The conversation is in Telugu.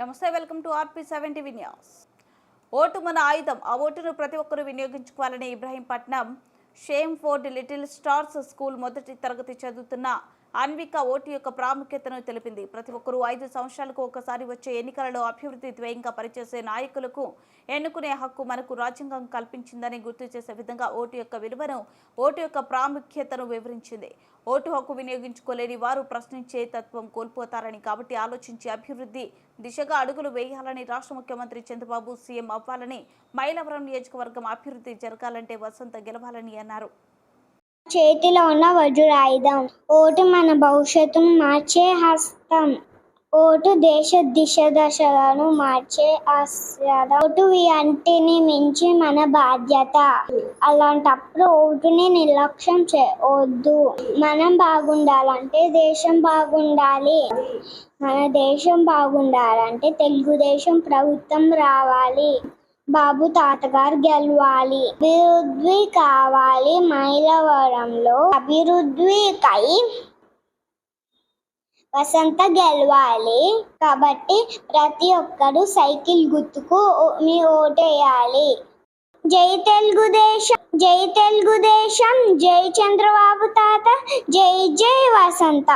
నమస్తే, welcome to RP7 TV news. Vote మన ఆయుధం, ఆ ఓటును ప్రతి ఒక్కరూ వినియోగించుకోవాలని ఇబ్రహీంపట్నం షేమ్ఫోర్డ్ లిటిల్ స్టార్స్ స్కూల్ మొదటి తరగతి చదువుతున్న అన్విక ఓటు యొక్క ప్రాముఖ్యతను తెలిపింది. ప్రతి ఒక్కరూ 5 సంవత్సరాలకు ఒకసారి వచ్చే ఎన్నికలలో అభివృద్ధి ధ్యేయంగా పనిచేసే నాయకులకు ఎన్నుకునే హక్కు మనకు రాజ్యాంగం కల్పించిందని గుర్తు చేసే విధంగా ఓటు యొక్క విలువను, ఓటు యొక్క ప్రాముఖ్యతను వివరించింది. ఓటు హక్కు వినియోగించుకోలేని వారు ప్రశ్నించే తత్వం కోల్పోతారని, కాబట్టి ఆలోచించి అభివృద్ధి దిశగా అడుగులు వేయాలని రాష్ట్ర ముఖ్యమంత్రి చంద్రబాబు సీఎం అవ్వాలని, మైలవరం నియోజకవర్గం అభివృద్ధి జరగాలంటే వసంత గెలవాలని అన్నారు. చేతిలో ఉన్న వజ్రాయుధం. ఓటు మన భవిష్యత్తును మార్చే హస్తం. ఓటు దేశ దశలను మార్చే ఆశయం. ఓటు అన్నిటిని మించి మన బాధ్యత. అలాంటప్పుడు ఓటుని నిర్లక్ష్యం చేయవద్దు. మనం బాగుండాలంటే దేశం బాగుండాలి. మన దేశం బాగుండాలంటే తెలుగుదేశం ప్రభుత్వం రావాలి. బాబు తాతగారు గెలవాలి. అభివృద్ధి కావాలి. మైలవరంలో అభివృద్ధికై వసంత గెలవాలి. కాబట్టి ప్రతి ఒక్కరూ సైకిల్ గుర్తుకు మీ ఓటేయాలి. జై తెలుగుదేశం, జై తెలుగుదేశం, జై చంద్రబాబు తాత, జై జై వసంత.